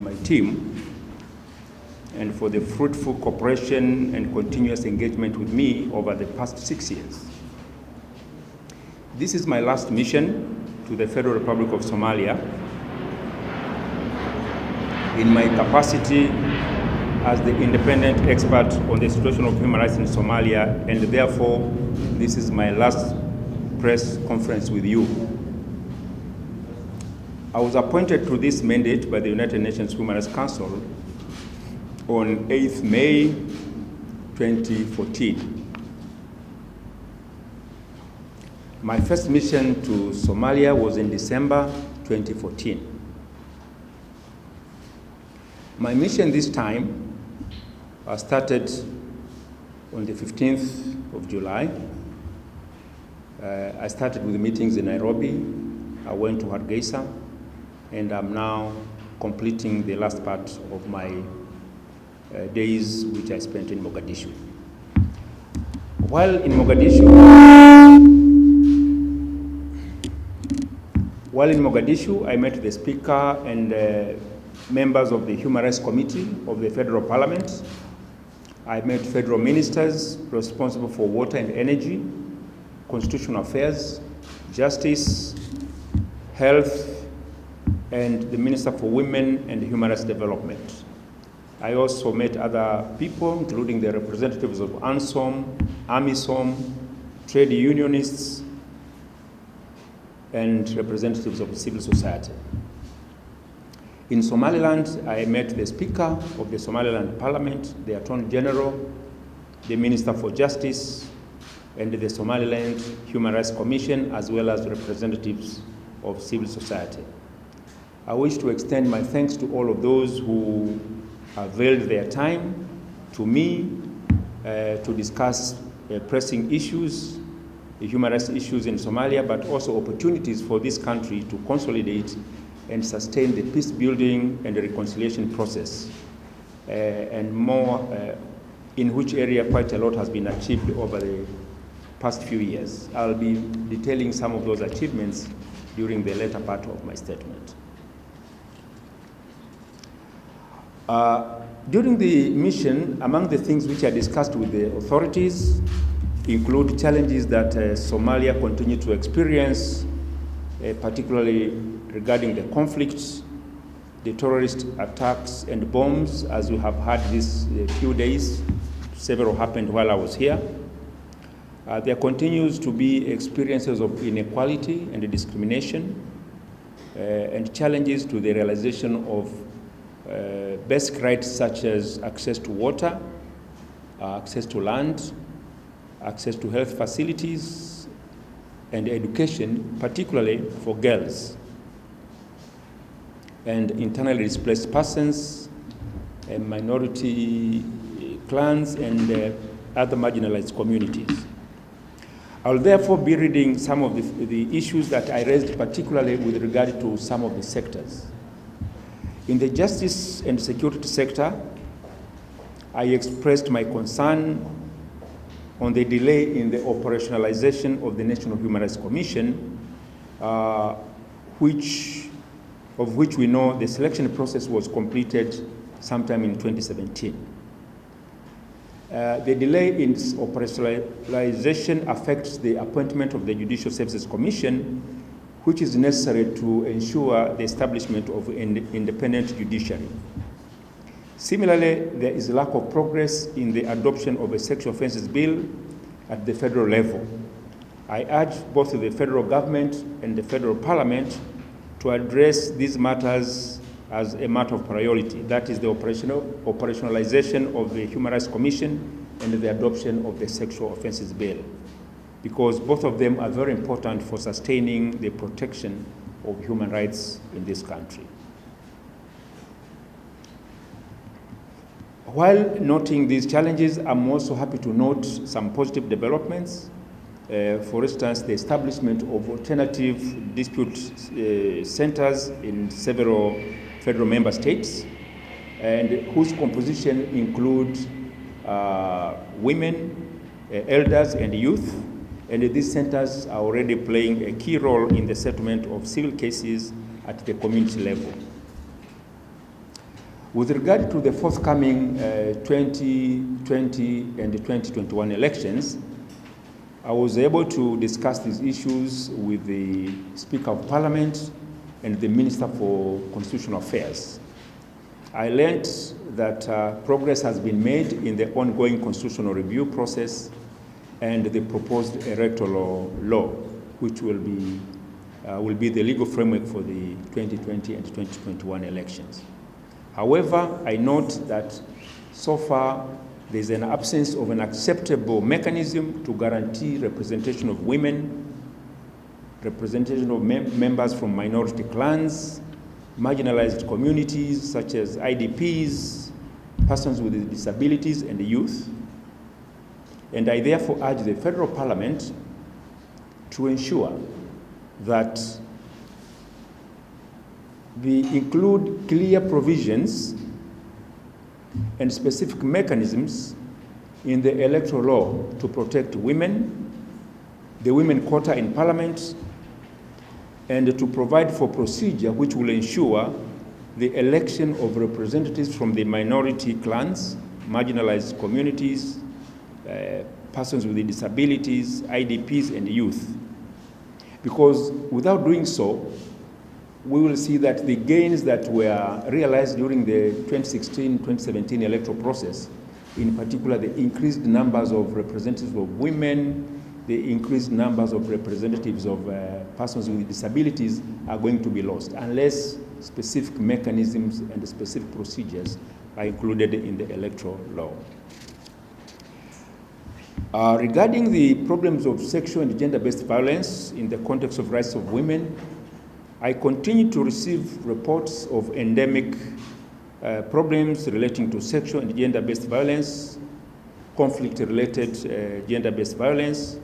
my team and for the fruitful cooperation and continuous engagement with me over the past 6 years. This is my last mission to the Federal Republic of Somalia in my capacity as the independent expert on the situation of human rights in Somalia, and therefore this is my last press conference with you. I was appointed to this mandate by the United Nations Human Rights Council on 8th May 2014. My first mission to Somalia was in December 2014. My mission this time started on the 15th of July. I started with meetings in Nairobi. I went to Hargeisa, and I'm now completing the last part of my days which I spent in Mogadishu. While in Mogadishu, I met the Speaker and members of the Human Rights Committee of the Federal Parliament. I met federal ministers responsible for water and energy, constitutional affairs, justice, health, and the Minister for Women and Human Rights Development. I also met other people, including the representatives of ANSOM, AMISOM, trade unionists, and representatives of civil society. In Somaliland, I met the Speaker of the Somaliland Parliament, the Attorney General, the Minister for Justice, and the Somaliland Human Rights Commission, as well as representatives of civil society. I wish to extend my thanks to all of those who availed their time to me to discuss pressing issues, human rights issues in Somalia, but also opportunities for this country to consolidate and sustain the peace building and the reconciliation process, and more in which area quite a lot has been achieved over the past few years. I'll be detailing some of those achievements during the later part of my statement. During the mission, among the things which I discussed with the authorities include challenges that Somalia continues to experience, particularly regarding the conflicts, the terrorist attacks and bombs, as we have had these few days. Several happened while I was here. There continues to be experiences of inequality and discrimination, and challenges to the realization of basic rights such as access to water, access to land, access to health facilities, and education, particularly for girls, and internally displaced persons, and minority clans, and other marginalized communities. I will therefore be reading some of the issues that I raised, particularly with regard to some of the sectors. In the justice and security sector, I expressed my concern on the delay in the operationalization of the National Human Rights Commission, of which we know the selection process was completed sometime in 2017. The delay in its operationalization affects the appointment of the Judicial Services Commission, which is necessary to ensure the establishment of an independent judiciary. Similarly, there is a lack of progress in the adoption of a sexual offences bill at the federal level. I urge both the federal government and the federal parliament to address these matters as a matter of priority. That is the operationalization of the Human Rights Commission and the adoption of the sexual offences bill, because both of them are very important for sustaining the protection of human rights in this country. While noting these challenges, I'm also happy to note some positive developments. For instance, the establishment of alternative dispute centers in several federal member states, and whose composition includes women, elders, and youth. And these centers are already playing a key role in the settlement of civil cases at the community level. With regard to the forthcoming 2020 and 2021 elections, I was able to discuss these issues with the Speaker of Parliament and the Minister for Constitutional Affairs. I learned that progress has been made in the ongoing constitutional review process and the proposed electoral law, which will be the legal framework for the 2020 and 2021 elections. However, I note that so far there's an absence of an acceptable mechanism to guarantee representation of women, representation of members from minority clans, marginalized communities such as IDPs, persons with disabilities, and youth. And I therefore urge the Federal Parliament to ensure that we include clear provisions and specific mechanisms in the electoral law to protect women, the women quota in Parliament, and to provide for procedure which will ensure the election of representatives from the minority clans, marginalized communities, persons with disabilities, IDPs, and youth. Because without doing so, we will see that the gains that were realized during the 2016-2017 electoral process, in particular the increased numbers of representatives of women, the increased numbers of representatives of persons with disabilities, are going to be lost unless specific mechanisms and specific procedures are included in the electoral law. Regarding the problems of sexual and gender-based violence in the context of rights of women, I continue to receive reports of endemic problems relating to sexual and gender-based violence, conflict-related gender-based violence,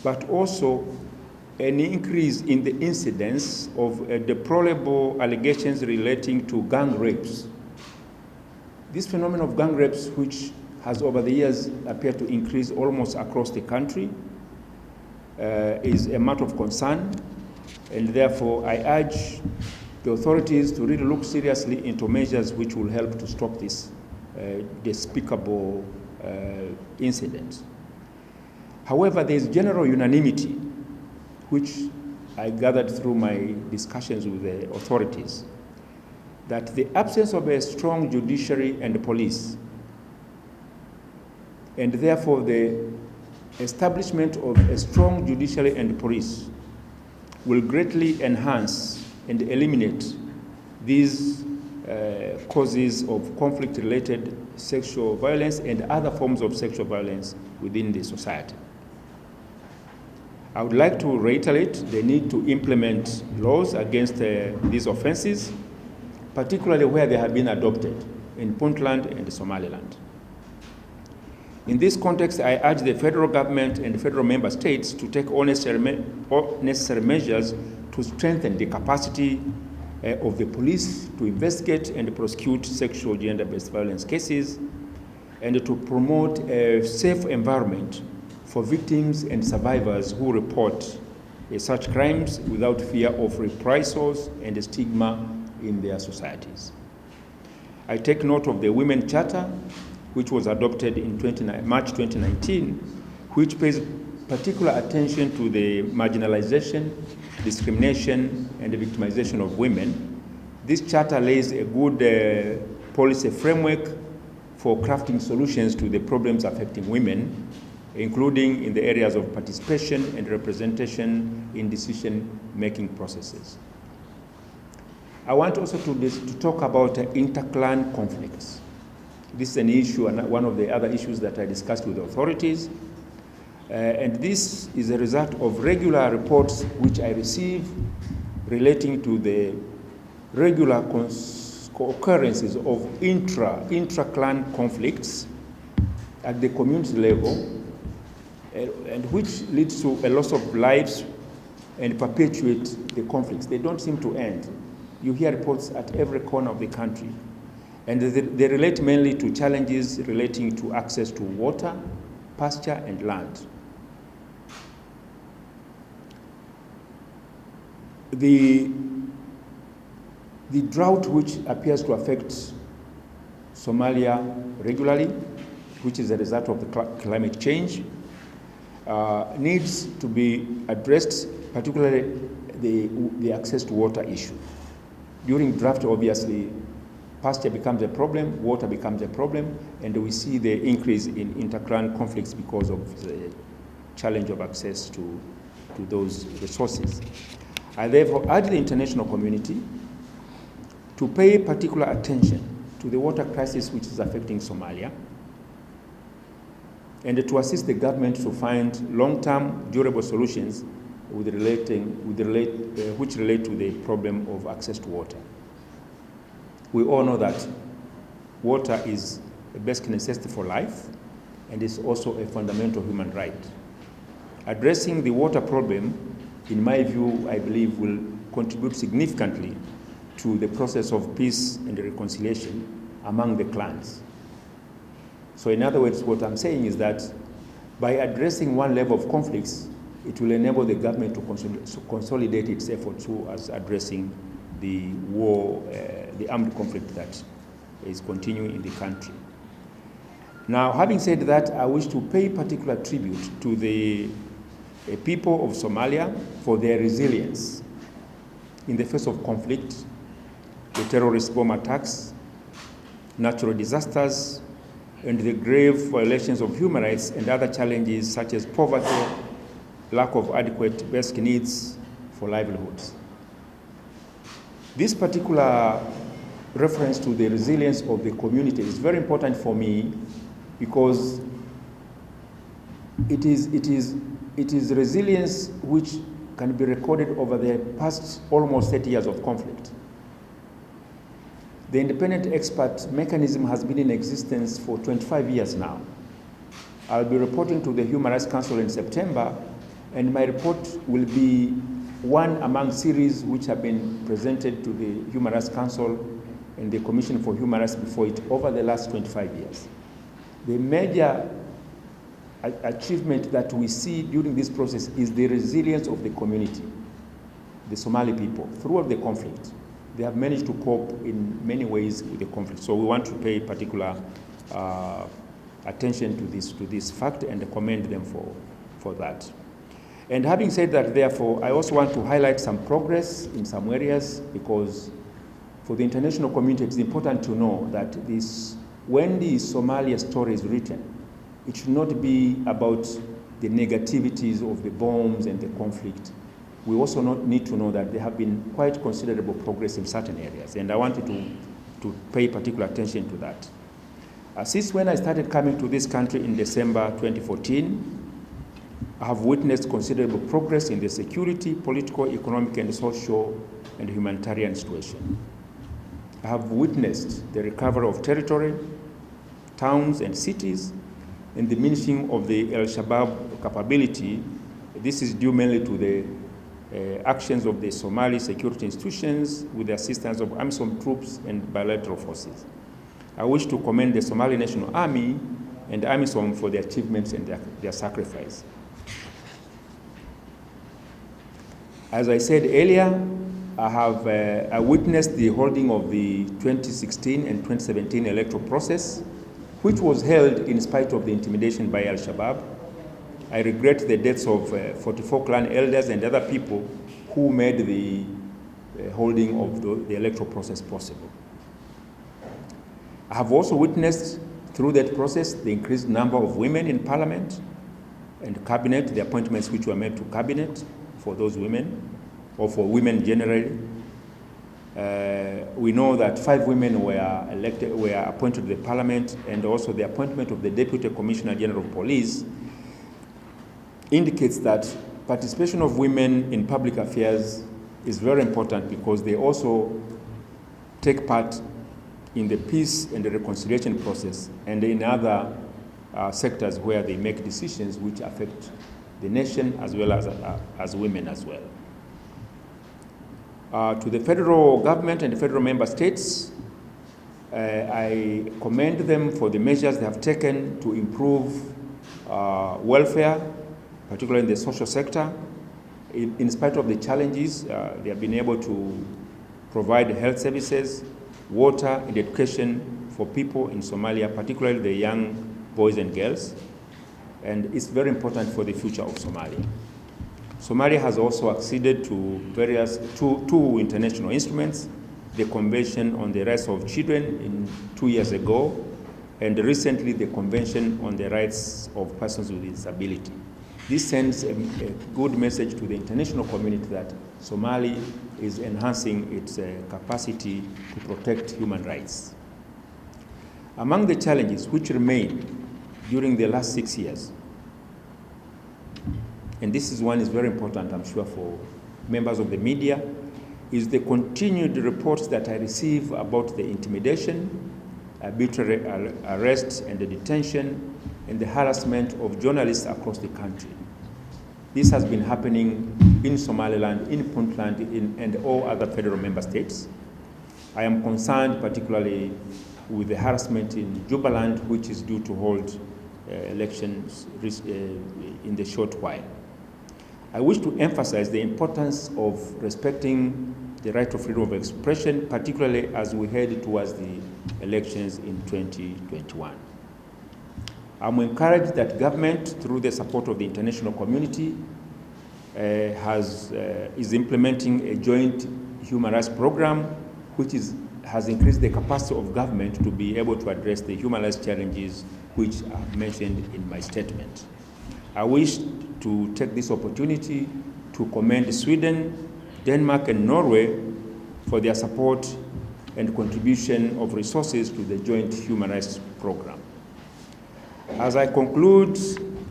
but also an increase in the incidence of deplorable allegations relating to gang rapes. This phenomenon of gang rapes, which has over the years appeared to increase almost across the country, is a matter of concern. And therefore, I urge the authorities to really look seriously into measures which will help to stop this despicable incident. However, there is general unanimity, which I gathered through my discussions with the authorities, that the absence of a strong judiciary and police, and therefore the establishment of a strong judiciary and police, will greatly enhance and eliminate these causes of conflict-related sexual violence and other forms of sexual violence within the society. I would like to reiterate the need to implement laws against these offenses, particularly where they have been adopted in Puntland and Somaliland. In this context, I urge the federal government and federal member states to take all necessary measures to strengthen the capacity of the police to investigate and prosecute sexual gender-based violence cases, and to promote a safe environment for victims and survivors who report such crimes without fear of reprisals and stigma in their societies. I take note of the Women Charter, which was adopted in March 2019, which pays particular attention to the marginalization, discrimination, and the victimization of women. This charter lays a good policy framework for crafting solutions to the problems affecting women, including in the areas of participation and representation in decision-making processes. I want also to talk about interclan conflicts. This is an issue, and one of the other issues that I discussed with the authorities. And this is a result of regular reports which I receive relating to the regular occurrences of intra-clan conflicts at the community level, and which leads to a loss of lives and perpetuate the conflicts. They don't seem to end. You hear reports at every corner of the country. And they relate mainly to challenges relating to access to water, pasture, and land. The drought which appears to affect Somalia regularly, which is a result of the climate change, needs to be addressed, particularly the access to water issue. During drought, obviously, pasture becomes a problem, water becomes a problem, and we see the increase in inter-clan conflicts because of the challenge of access to those resources. I therefore urge the international community to pay particular attention to the water crisis which is affecting Somalia, and to assist the government to find long-term durable solutions which relate to the problem of access to water. We all know that water is a basic necessity for life and is also a fundamental human right. Addressing the water problem, in my view, I believe will contribute significantly to the process of peace and reconciliation among the clans. So in other words, what I'm saying is that by addressing one level of conflicts, it will enable the government to consolidate its efforts towards addressing the war, the armed conflict that is continuing in the country. Now, having said that, I wish to pay particular tribute to the people of Somalia for their resilience in the face of conflict, the terrorist bomb attacks, natural disasters, and the grave violations of human rights and other challenges such as poverty, lack of adequate basic needs for livelihoods. This particular reference to the resilience of the community is very important for me because it is resilience which can be recorded over the past almost 30 years of conflict. The independent expert mechanism has been in existence for 25 years now. I'll be reporting to the Human Rights Council in September, and my report will be one among series which have been presented to the Human Rights Council and the Commission for Human Rights before it over the last 25 years. The major achievement that we see during this process is the resilience of the community, the Somali people, throughout the conflict. They have managed to cope in many ways with the conflict. So we want to pay particular attention to this fact and commend them for that. And having said that, therefore, I also want to highlight some progress in some areas because for the international community, it's important to know that when the Somalia story is written, it should not be about the negativities of the bombs and the conflict. We also need to know that there have been quite considerable progress in certain areas, and I wanted to pay particular attention to that. Since when I started coming to this country in December 2014, I have witnessed considerable progress in the security, political, economic, and social and humanitarian situation. I have witnessed the recovery of territory, towns, and cities, and diminishing of the Al-Shabaab capability. This is due mainly to the actions of the Somali security institutions with the assistance of AMISOM troops and bilateral forces. I wish to commend the Somali National Army and AMISOM for their achievements and their sacrifice. As I said earlier, I witnessed the holding of the 2016 and 2017 electoral process, which was held in spite of the intimidation by Al-Shabaab. I regret the deaths of 44 clan elders and other people who made the holding of the electoral process possible. I have also witnessed through that process the increased number of women in parliament and cabinet, the appointments which were made to cabinet for those women, or for women generally. We know that 5 women were appointed to the parliament, and also the appointment of the Deputy Commissioner General of Police indicates that participation of women in public affairs is very important because they also take part in the peace and the reconciliation process and in other sectors where they make decisions which affect the nation as well as women as well. To the federal government and the federal member states, I commend them for the measures they have taken to improve welfare, particularly in the social sector. In spite of the challenges, they have been able to provide health services, water, and education for people in Somalia, particularly the young boys and girls, and it's very important for the future of Somalia. Somalia has also acceded to two international instruments, the Convention on the Rights of Children 2 years ago, and recently the Convention on the Rights of Persons with Disability. This sends a good message to the international community that Somalia is enhancing its capacity to protect human rights. Among the challenges which remain during the last 6 years, and this is one is very important, I'm sure, for members of the media, is the continued reports that I receive about the intimidation, arbitrary arrest and the detention, and the harassment of journalists across the country. This has been happening in Somaliland, in Puntland, and all other federal member states. I am concerned particularly with the harassment in Jubaland, which is due to hold elections in the short while. I wish to emphasize the importance of respecting the right of freedom of expression, particularly as we head towards the elections in 2021. I'm encouraged that government, through the support of the international community, is implementing a joint human rights program, which has increased the capacity of government to be able to address the human rights challenges which I've mentioned in my statement. I wish to take this opportunity to commend Sweden, Denmark, and Norway for their support and contribution of resources to the joint human rights program. As I conclude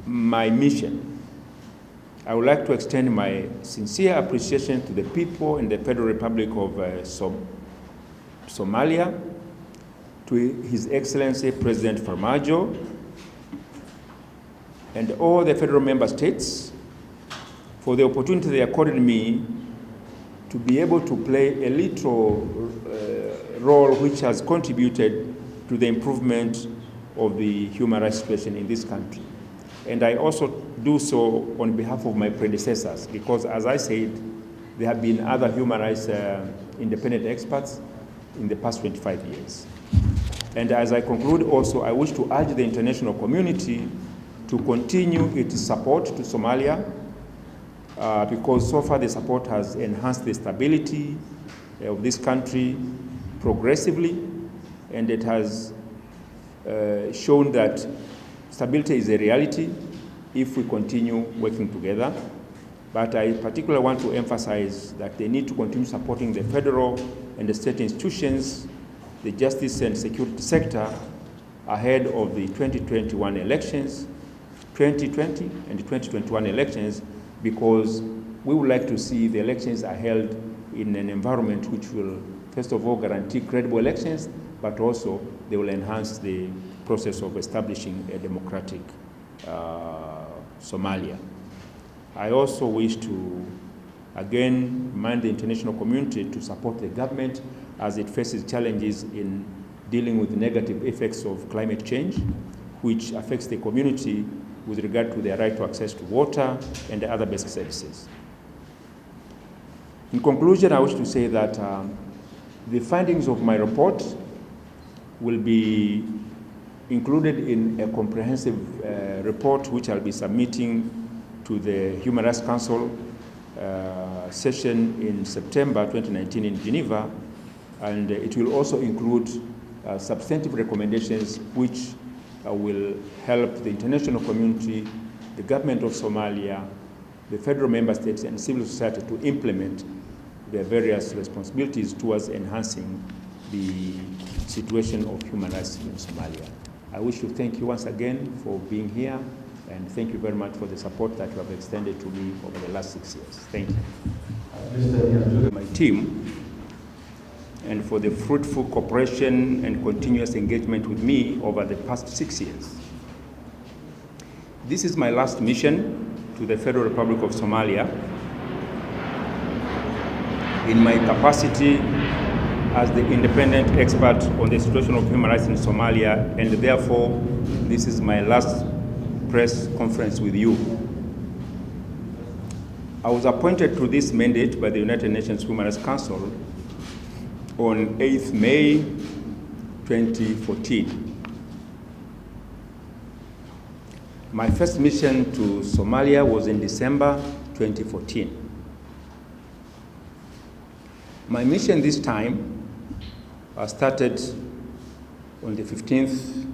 my mission, I would like to extend my sincere appreciation to the people in the Federal Republic of Somalia, to His Excellency President Farmajo, and all the federal member states for the opportunity they accorded me to be able to play a little role which has contributed to the improvement of the human rights situation in this country. And I also do so on behalf of my predecessors, because as I said, there have been other human rights independent experts in the past 25 years. And as I conclude also, I wish to urge the international community to continue its support to Somalia, because so far the support has enhanced the stability of this country progressively, and it has shown that stability is a reality if we continue working together. But I particularly want to emphasize that they need to continue supporting the federal and the state institutions, the justice and security sector ahead of the 2021 elections, 2020 and 2021 elections, because we would like to see the elections are held in an environment which will, first of all, guarantee credible elections, but also they will enhance the process of establishing a democratic Somalia. I also wish to, again, remind the international community to support the government as it faces challenges in dealing with the negative effects of climate change, which affects the community with regard to their right to access to water and other basic services. In conclusion, I wish to say that the findings of my report will be included in a comprehensive report which I'll be submitting to the Human Rights Council session in September 2019 in Geneva, and it will also include substantive recommendations which will help the international community, the government of Somalia, the federal member states, and civil society to implement their various responsibilities towards enhancing the situation of human rights in Somalia. I wish to thank you once again for being here, and thank you very much for the support that you have extended to me over the last 6 years. Thank you. Mr. Nyanduga, my team, and for the fruitful cooperation and continuous engagement with me over the past 6 years. This is my last mission to the Federal Republic of Somalia in my capacity as the independent expert on the situation of human rights in Somalia, and therefore this is my last press conference with you. I was appointed to this mandate by the United Nations Human Rights Council on 8th May 2014. My first mission to Somalia was in December 2014. My mission this time started on the 15th